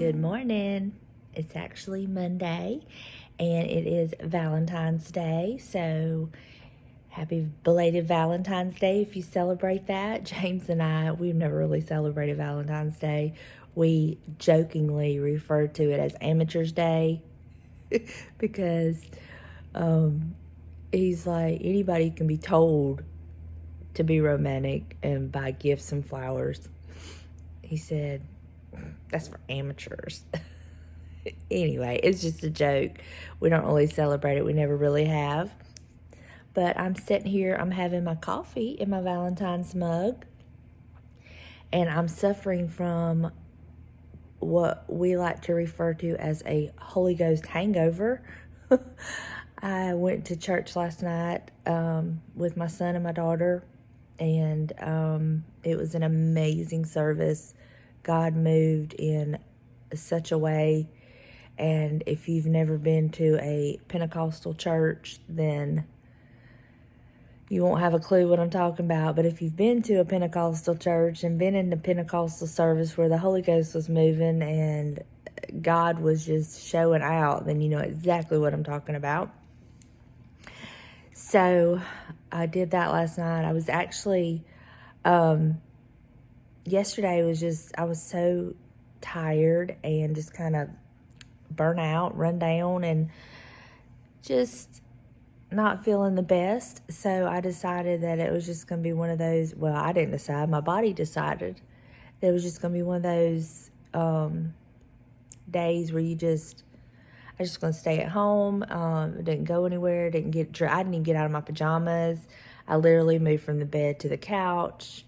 Good morning. It's actually Monday and it is Valentine's Day. So happy belated Valentine's Day if you celebrate that. James and I, we've never really celebrated Valentine's Day. We jokingly refer to it as Amateur's Day because he's like, anybody can be told to be romantic and buy gifts and flowers. He said, that's for amateurs. Anyway, it's just a joke. We don't really celebrate it. We never really have. But I'm sitting here, I'm having my coffee in my Valentine's mug. And I'm suffering from what we like to refer to as a Holy Ghost hangover. I went to church last night with my son and my daughter. And it was an amazing service. God moved in such a way. And if you've never been to a Pentecostal church, then you won't have a clue what I'm talking about. But if you've been to a Pentecostal church and been in the Pentecostal service where the Holy Ghost was moving and God was just showing out, then you know exactly what I'm talking about. So I did that last night. I was actually, yesterday I was so tired and just kind of burnt out, run down, and just not feeling the best. So I decided that it was just going to be one of those, well, I didn't decide, my body decided that it was just going to be one of those days where I was just going to stay at home, didn't go anywhere, I didn't even get out of my pajamas. I literally moved from the bed to the couch.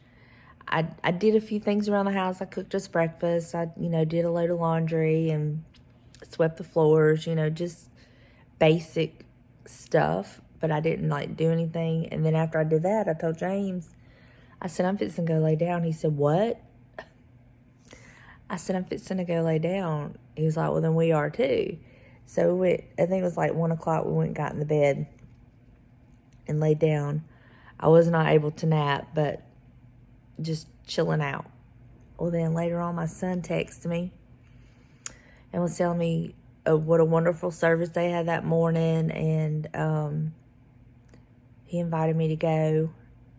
I did a few things around the house. I cooked us breakfast. I, did a load of laundry and swept the floors, just basic stuff, but I didn't do anything. And then after I did that, I told James, I said, I'm fixing to go lay down. He said, what? I said, I'm fixing to go lay down. He was like, well, then we are too. So I think it was like 1 o'clock, we went and got in the bed and laid down. I was not able to nap, but just chilling out. Well, then later on, my son texted me and was telling me what a wonderful service they had that morning, and he invited me to go,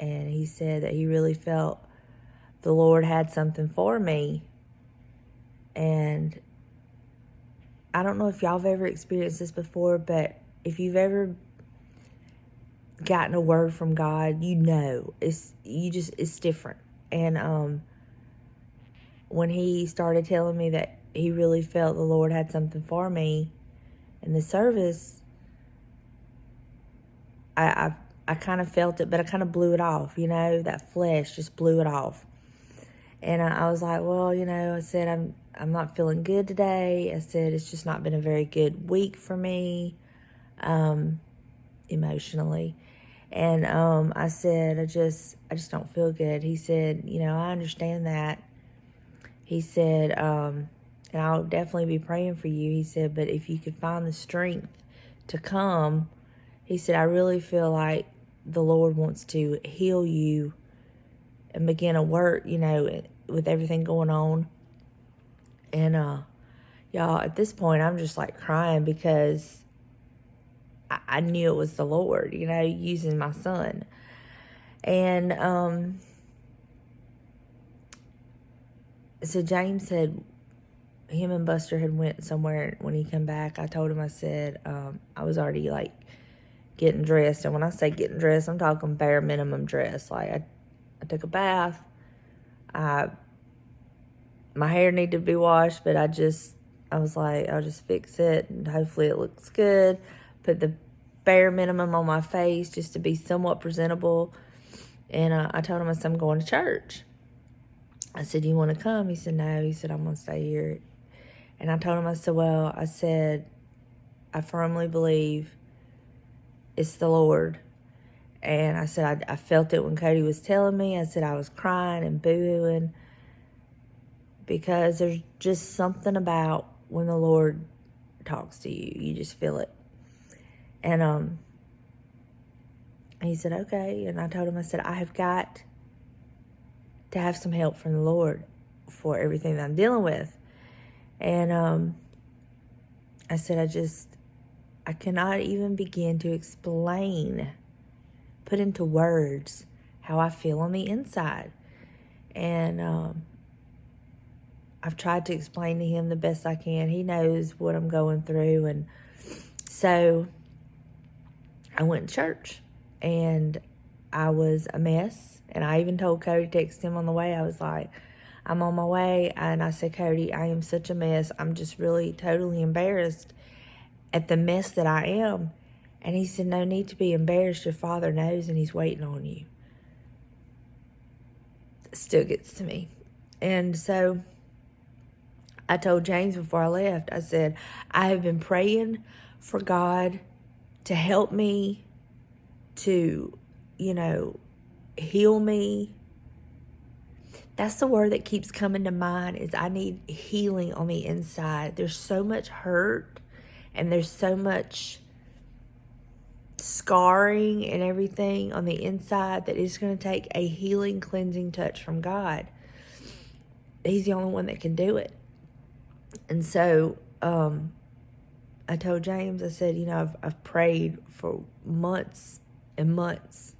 and he said that he really felt the Lord had something for me. And I don't know if y'all have ever experienced this before, but if you've ever gotten a word from God, it's different. And when he started telling me that he really felt the Lord had something for me in the service, I kind of felt it, but I kind of blew it off, that flesh just blew it off. And I was like, well, I said, I'm not feeling good today. I said, it's just not been a very good week for me, emotionally. And I said, I just don't feel good. He said, I understand that. He said, and I'll definitely be praying for you. He said, but if you could find the strength to come, he said, I really feel like the Lord wants to heal you and begin a work, with everything going on. And y'all, at this point, I'm just like crying because I knew it was the Lord, using my son. And so James said, him and Buster had went somewhere. When he come back, I told him, I said, I was already getting dressed. And when I say getting dressed, I'm talking bare minimum dress. I took a bath. My hair needed to be washed, but I was like, I'll just fix it and hopefully it looks good. Put the bare minimum on my face just to be somewhat presentable. And I told him, I said, I'm going to church. I said, do you want to come? He said, no. He said, I'm going to stay here. And I told him, I said, well, I firmly believe it's the Lord. And I said, I felt it when Cody was telling me. I said, I was crying and boo-hooing because there's just something about when the Lord talks to you. You just feel it. And he said, okay. And I told him, I said, I have got to have some help from the Lord for everything that I'm dealing with. And I said, I cannot even begin to explain, put into words how I feel on the inside. And I've tried to explain to him the best I can. He knows what I'm going through. And so I went to church, and I was a mess. And I even told Cody, text him on the way, I was like, I'm on my way. And I said, Cody, I am such a mess. I'm just really totally embarrassed at the mess that I am. And he said, no need to be embarrassed. Your Father knows, and he's waiting on you. It still gets to me. And so I told James before I left, I said, I have been praying for God to help me, to, heal me. That's the word that keeps coming to mind, is I need healing on the inside. There's so much hurt, and there's so much scarring and everything on the inside that it's going to take a healing, cleansing touch from God. He's the only one that can do it. And so I told James, I said, I've prayed for months and months.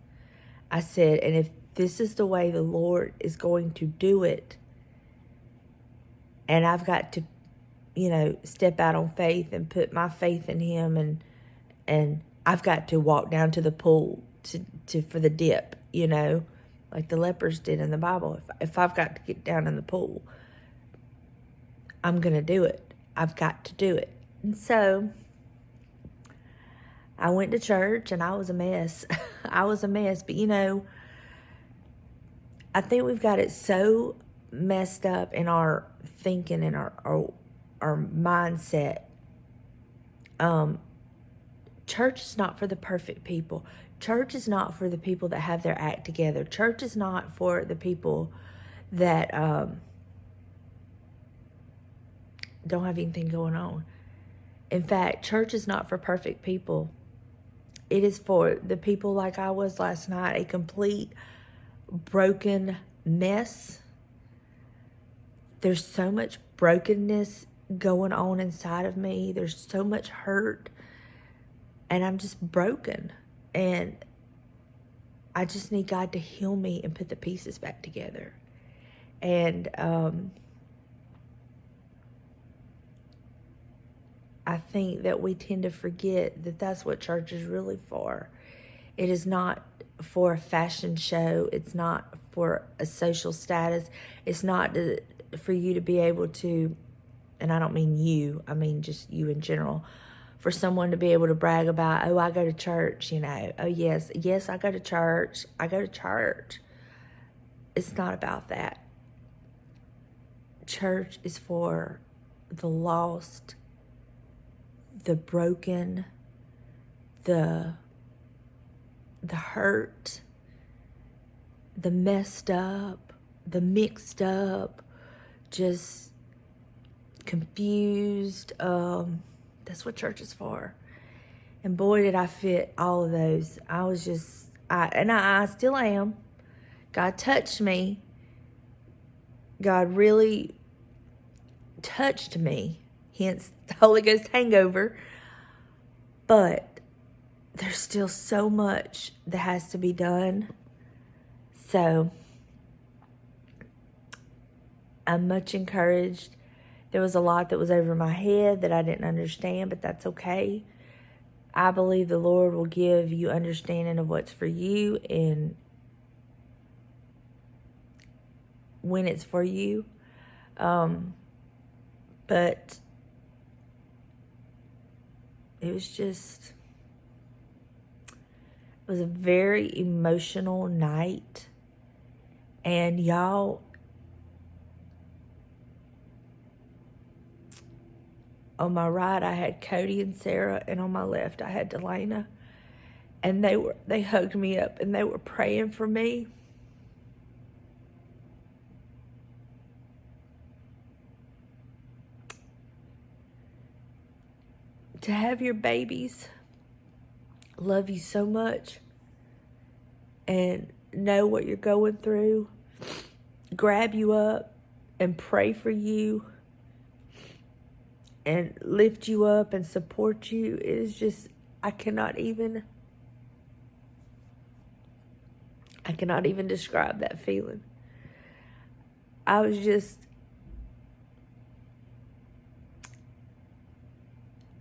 I said, and if this is the way the Lord is going to do it, and I've got to, step out on faith and put my faith in him, and I've got to walk down to the pool for the dip, like the lepers did in the Bible. If I've got to get down in the pool, I'm going to do it. I've got to do it. And so I went to church, and I was a mess. I was a mess. But, I think we've got it so messed up in our thinking and our mindset. Church is not for the perfect people. Church is not for the people that have their act together. Church is not for the people that don't have anything going on. In fact, church is not for perfect people. It is for the people like I was last night, a complete broken mess. There's so much brokenness going on inside of me. There's so much hurt, and I'm just broken. And I just need God to heal me and put the pieces back together. And I think that we tend to forget that that's what church is really for. It is not for a fashion show. It's not for a social status. It's not for you to be able to, and I don't mean you, I mean just you in general, for someone to be able to brag about, oh, I go to church, oh, yes, I go to church. I go to church. It's not about that. Church is for the lost, the broken, the hurt, the messed up, the mixed up, just confused. That's what church is for. And boy, did I fit all of those. I was just, I still am. God touched me. God really touched me. Hence the Holy Ghost hangover. But there's still so much that has to be done. So I'm much encouraged. There was a lot that was over my head that I didn't understand, but that's okay. I believe the Lord will give you understanding of what's for you and when it's for you. But it was a very emotional night. And y'all, on my right, I had Cody and Sarah, and on my left, I had Delana. And they hugged me up, and they were praying for me. To have your babies love you so much and know what you're going through, grab you up and pray for you, and lift you up and support you. It is just, I cannot even describe that feeling. I was just,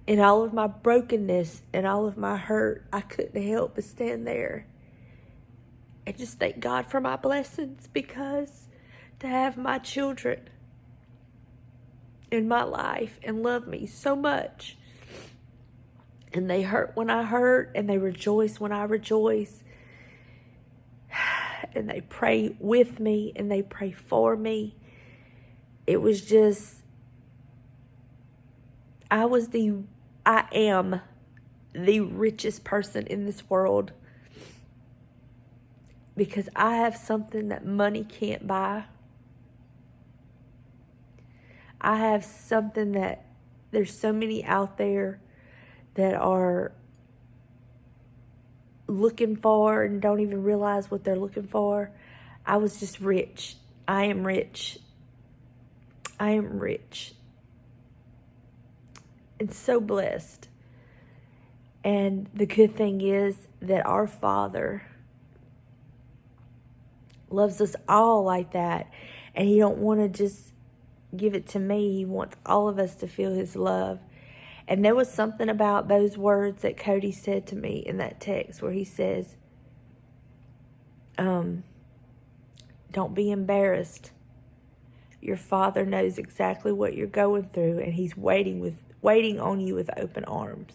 in all of my brokenness and all of my hurt, I couldn't help but stand there and just thank God for my blessings, because to have my children in my life and love me so much, and they hurt when I hurt, and they rejoice when I rejoice, and they pray with me, and they pray for me. It was just, I am the richest person in this world, because I have something that money can't buy. I have something that there's so many out there that are looking for and don't even realize what they're looking for. I was just rich. I am rich. I am rich. And so blessed. And the good thing is that our Father loves us all like that. And He don't want to just give it to me. He wants all of us to feel His love. And there was something about those words that Cody said to me in that text where he says, don't be embarrassed. Your Father knows exactly what you're going through, and He's waiting on you with open arms.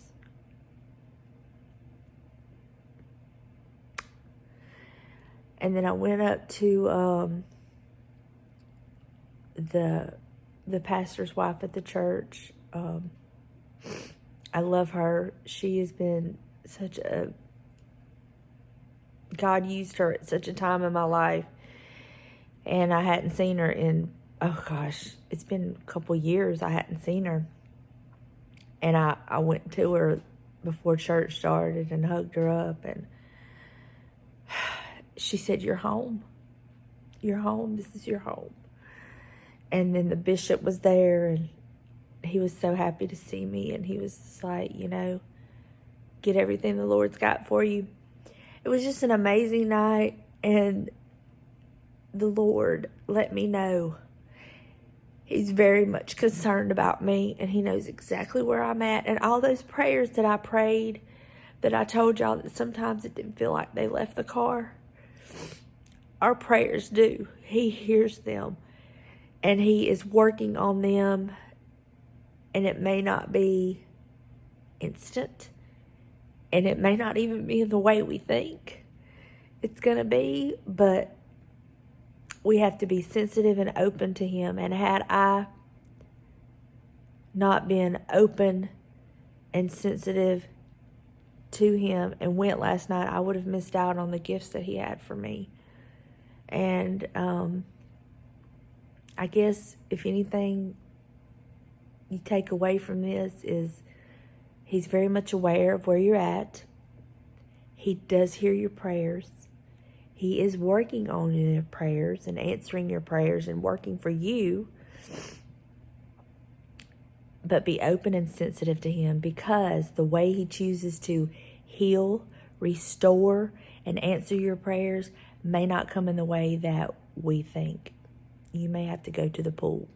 And then I went up to the pastor's wife at the church. I love her. She has been God used her at such a time in my life. And I hadn't seen her in, oh gosh, it's been a couple years I hadn't seen her. And I went to her before church started and hugged her up. And she said, "You're home. You're home. This is your home." And then the bishop was there, and he was so happy to see me. And he was just like, get everything the Lord's got for you. It was just an amazing night. And the Lord let me know He's very much concerned about me, and He knows exactly where I'm at. And all those prayers that I prayed, that I told y'all that sometimes it didn't feel like they left the car, our prayers do. He hears them, and He is working on them. And it may not be instant, and it may not even be the way we think it's going to be, but we have to be sensitive and open to Him. And had I not been open and sensitive to Him and went last night, I would have missed out on the gifts that He had for me. And I guess if anything you take away from this is He's very much aware of where you're at. He does hear your prayers. He is working on your prayers and answering your prayers and working for you. But be open and sensitive to Him, because the way He chooses to heal, restore, and answer your prayers may not come in the way that we think. You may have to go to the pool.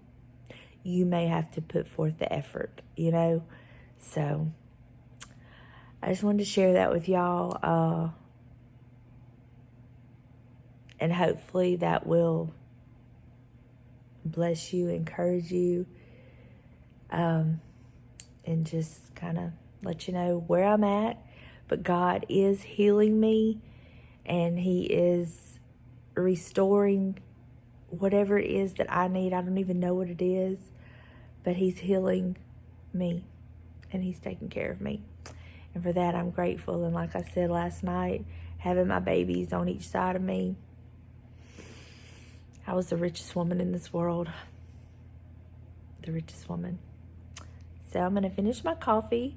You may have to put forth the effort, So I just wanted to share that with y'all. And hopefully that will bless you, encourage you, and just kind of let you know where I'm at. But God is healing me, and He is restoring whatever it is that I need. I don't even know what it is, but He's healing me, and He's taking care of me. And for that, I'm grateful. And like I said last night, having my babies on each side of me, I was the richest woman in this world. The richest woman. So I'm going to finish my coffee.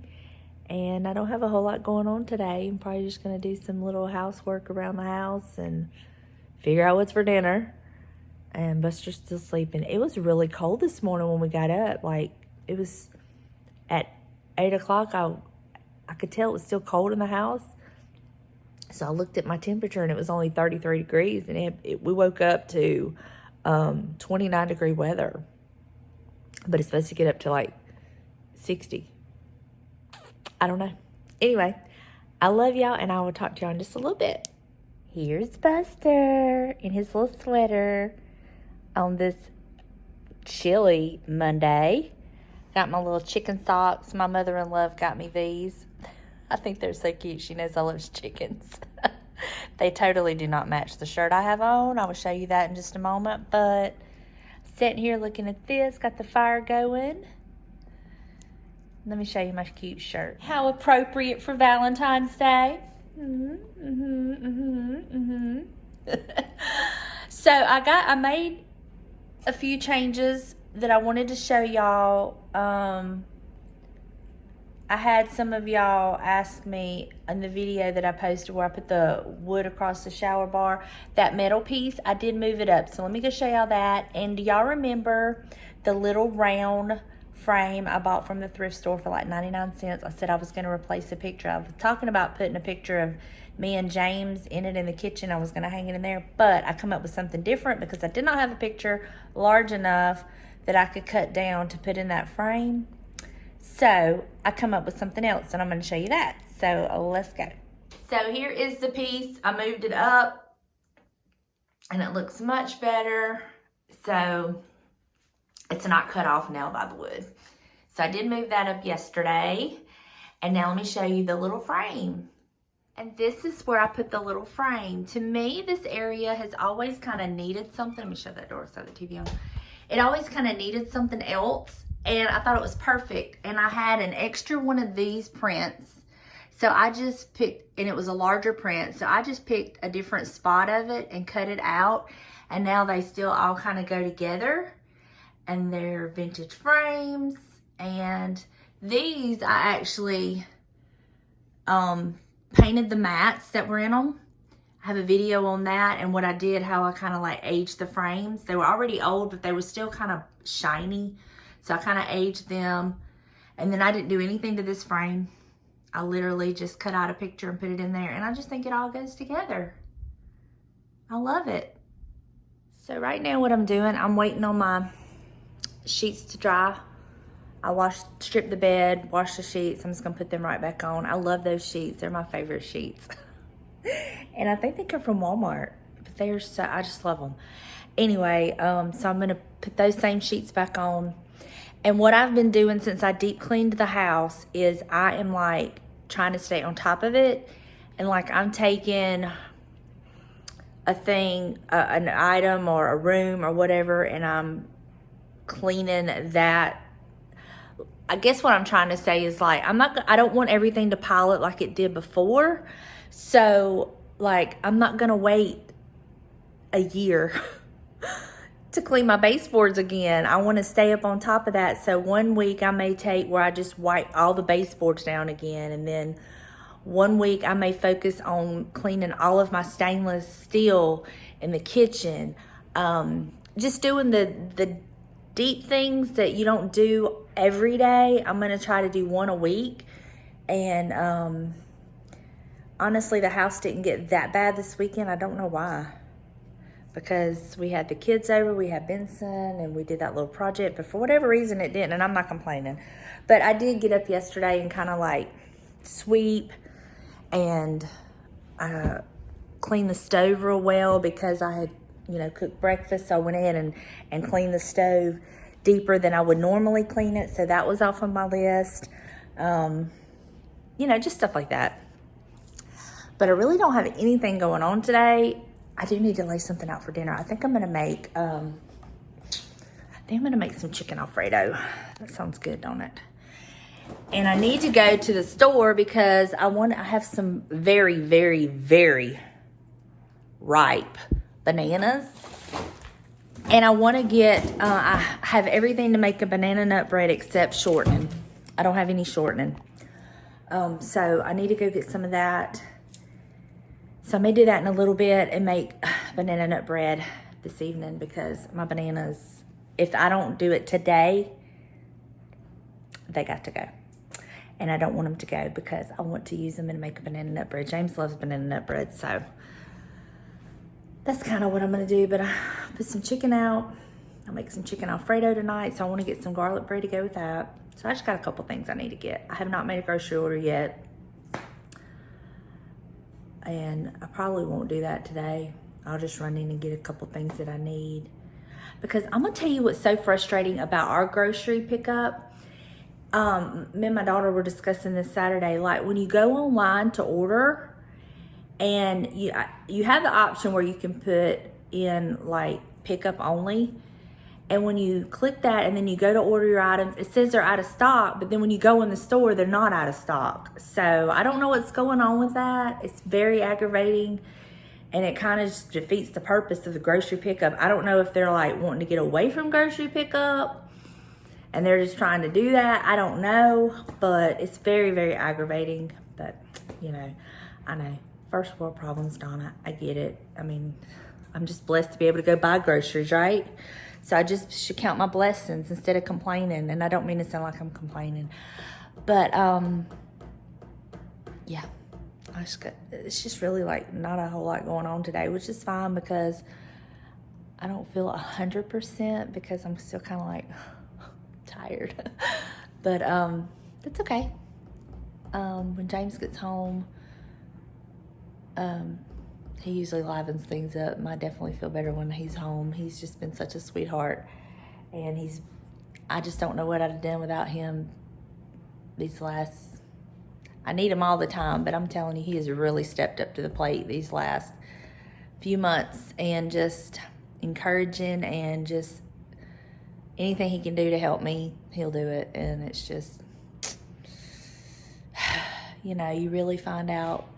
And I don't have a whole lot going on today. I'm probably just going to do some little housework around the house and figure out what's for dinner. And Buster's still sleeping. It was really cold this morning when we got up. Like, it was at 8 o'clock, I could tell it was still cold in the house. So I looked at my temperature and it was only 33 degrees. And we woke up to 29-degree weather. But it's supposed to get up to like 60. I don't know. Anyway, I love y'all, and I will talk to y'all in just a little bit. Here's Buster in his little sweater on this chilly Monday. Got my little chicken socks. My mother-in-law got me these. I think they're so cute. She knows I love chickens. They totally do not match the shirt I have on. I will show you that in just a moment. But sitting here looking at this, got the fire going. Let me show you my cute shirt. How appropriate for Valentine's Day. So I made a few changes that I wanted to show y'all. I had some of y'all ask me in the video that I posted where I put the wood across the shower bar, that metal piece, I did move it up. So let me go show y'all that. And do y'all remember the little round frame I bought from the thrift store for like 99 cents? I said I was going to replace a picture. I was talking about putting a picture of me and James in it in the kitchen. I was going to hang it in there, but I come up with something different because I did not have a picture large enough that I could cut down to put in that frame. So I come up with something else, and I'm going to show you that. So let's go. So here is the piece. I moved it up, and it looks much better. So it's not cut off now by the wood. So I did move that up yesterday. And now let me show you the little frame. And this is where I put the little frame. To me, this area has always kind of needed something. Let me shut that door so the TV on. It always kind of needed something else. And I thought it was perfect. And I had an extra one of these prints. So I just picked, and it was a larger print. So I just picked a different spot of it and cut it out. And now they still all kind of go together. And they're vintage frames. And these I actually painted the mats that were in them. I have a video on that and what I did, how I kind of like aged the frames. They were already old, but they were still kind of shiny. So I kind of aged them. And then I didn't do anything to this frame. I literally just cut out a picture and put it in there. And I just think it all goes together. I love it. So right now what I'm doing, I'm waiting on my sheets to dry. I stripped the bed, washed the sheets. I'm just gonna put them right back on. I love those sheets. They're my favorite sheets. And I think they come from Walmart, but they're so, I just love them. Anyway, so I'm gonna put those same sheets back on. And what I've been doing since I deep cleaned the house is I am like trying to stay on top of it. And like I'm taking a thing, an item or a room or whatever, and I'm cleaning that. I guess what I'm trying to say is like, I don't want everything to pile up like it did before. So like, I'm not gonna wait a year to clean my baseboards again. I wanna stay up on top of that. So one week I may take where I just wipe all the baseboards down again. And then one week I may focus on cleaning all of my stainless steel in the kitchen. Just doing the deep things that you don't do every day. I'm gonna try to do one a week. And honestly, the house didn't get that bad this weekend. I don't know why. Because we had the kids over, we had Benson, and we did that little project. But for whatever reason, it didn't, and I'm not complaining. But I did get up yesterday and kind of like sweep and clean the stove real well because I had, cooked breakfast. So I went ahead and cleaned the stove deeper than I would normally clean it. So that was off of my list. Just stuff like that. But I really don't have anything going on today. I do need to lay something out for dinner. I think I'm gonna make some chicken Alfredo. That sounds good, don't it? And I need to go to the store because I have some very, very, very ripe bananas. And I want to get, I have everything to make a banana nut bread except shortening. I don't have any shortening. So I need to go get some of that. So I may do that in a little bit and make banana nut bread this evening because my bananas, if I don't do it today, they got to go. and I don't want them to go because I want to use them and make a banana nut bread. James loves banana nut bread, so that's kind of what I'm going to do. But I put some chicken out. I'll make some chicken Alfredo tonight, so I want to get some garlic bread to go with that. So I just got a couple things I need to get. I have not made a grocery order yet, and I probably won't do that today. I'll just run in and get a couple things that I need. Because I'm gonna tell you what's so frustrating about our grocery pickup. Me and my daughter were discussing this Saturday. Like when you go online to order, and you have the option where you can put in like pickup only. And when you click that and then you go to order your items, it says they're out of stock, but then when you go in the store, they're not out of stock. So I don't know what's going on with that. It's very aggravating, and it kind of just defeats the purpose of the grocery pickup. I don't know if they're like wanting to get away from grocery pickup and they're just trying to do that. I don't know, but it's very, very aggravating. But, you know, I know. First world problems, Donna. I get it. I mean, I'm just blessed to be able to go buy groceries, right? So I just should count my blessings instead of complaining. And I don't mean to sound like I'm complaining. But, yeah. It's just really like not a whole lot going on today, which is fine because I don't feel 100% because I'm still kind of like tired. But, that's okay. When James gets home, he usually livens things up, and I definitely feel better when he's home. He's just been such a sweetheart, and I just don't know what I'd have done without him I need him all the time, but I'm telling you, he has really stepped up to the plate these last few months, and just encouraging, and just anything he can do to help me, he'll do it. And it's just, you know, you really find out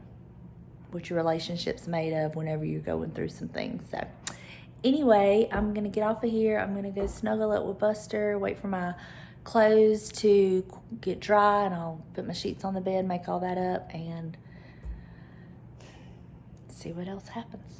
what your relationship's made of whenever you're going through some things. So anyway, I'm gonna get off of here. I'm gonna go snuggle up with Buster, wait for my clothes to get dry, and I'll put my sheets on the bed, make all that up, and see what else happens.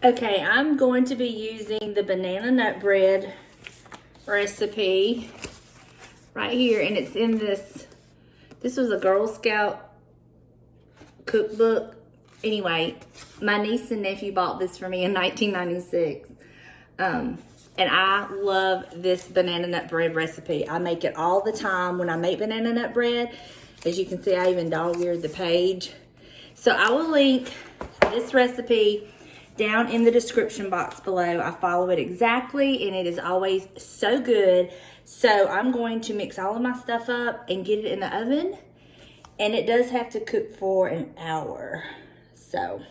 Okay, I'm going to be using the banana nut bread recipe right here, and it's in this was a Girl Scout cookbook. Anyway, my niece and nephew bought this for me in 1996. And I love this banana nut bread recipe. I make it all the time when I make banana nut bread. As you can see, I even dog-eared the page. So I will link this recipe down in the description box below. I follow it exactly, and it is always so good. So I'm going to mix all of my stuff up and get it in the oven. And it does have to cook for an hour. So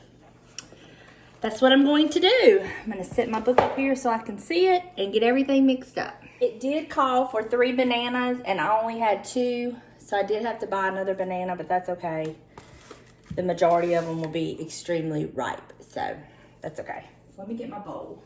that's what I'm going to do. I'm going to set my book up here so I can see it and get everything mixed up. It did call for 3 bananas, and I only had 2. So I did have to buy another banana, but that's okay. The majority of them will be extremely ripe. So that's okay. So let me get my bowl.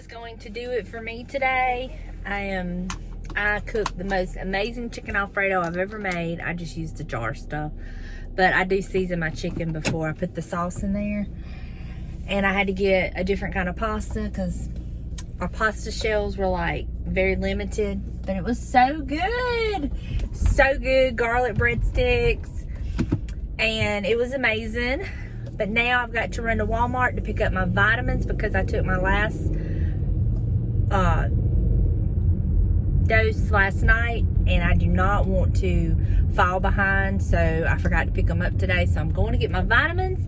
is going to do it for me today. I cooked the most amazing chicken Alfredo I've ever made. I just used the jar stuff, but I do season my chicken before I put the sauce in there. And I had to get a different kind of pasta because our pasta shells were like very limited, but it was so good. So good. Garlic breadsticks, and it was amazing. But now I've got to run to Walmart to pick up my vitamins because I took my last dose last night, and I do not want to fall behind, so I forgot to pick them up today. So I'm going to get my vitamins,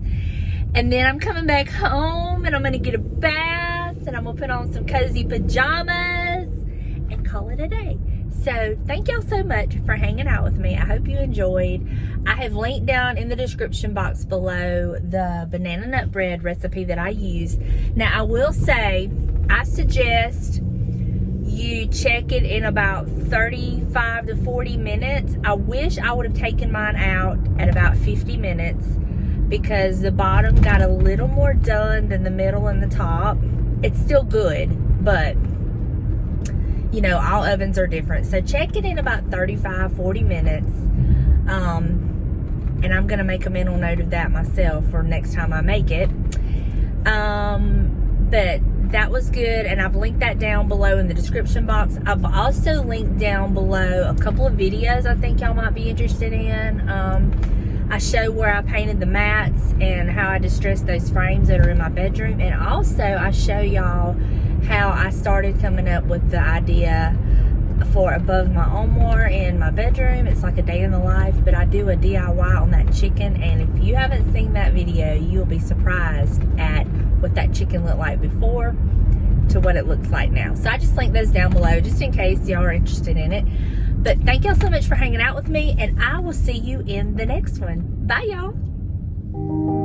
and then I'm coming back home, and I'm going to get a bath, and I'm going to put on some cozy pajamas and call it a day. So thank y'all so much for hanging out with me. I hope you enjoyed. I have linked down in the description box below the banana nut bread recipe that I use. Now I will say, I suggest you check it in about 35 to 40 minutes. I wish I would have taken mine out at about 50 minutes because the bottom got a little more done than the middle and the top. It's still good, but you know, all ovens are different. So check it in about 35, 40 minutes. And I'm gonna make a mental note of that myself for next time I make it. But that was good, and I've linked that down below in the description box. I've also linked down below a couple of videos I think y'all might be interested in. I show where I painted the mats and how I distressed those frames that are in my bedroom, and also I show y'all how I started coming up with the idea for above my armoire in my bedroom. It's like a day in the life, but I do a DIY on that chicken, and if you haven't seen that video, you'll be surprised at what that chicken looked like before to what it looks like now. So I just linked those down below just in case y'all are interested in it. But thank y'all so much for hanging out with me, and I will see you in the next one. Bye, y'all.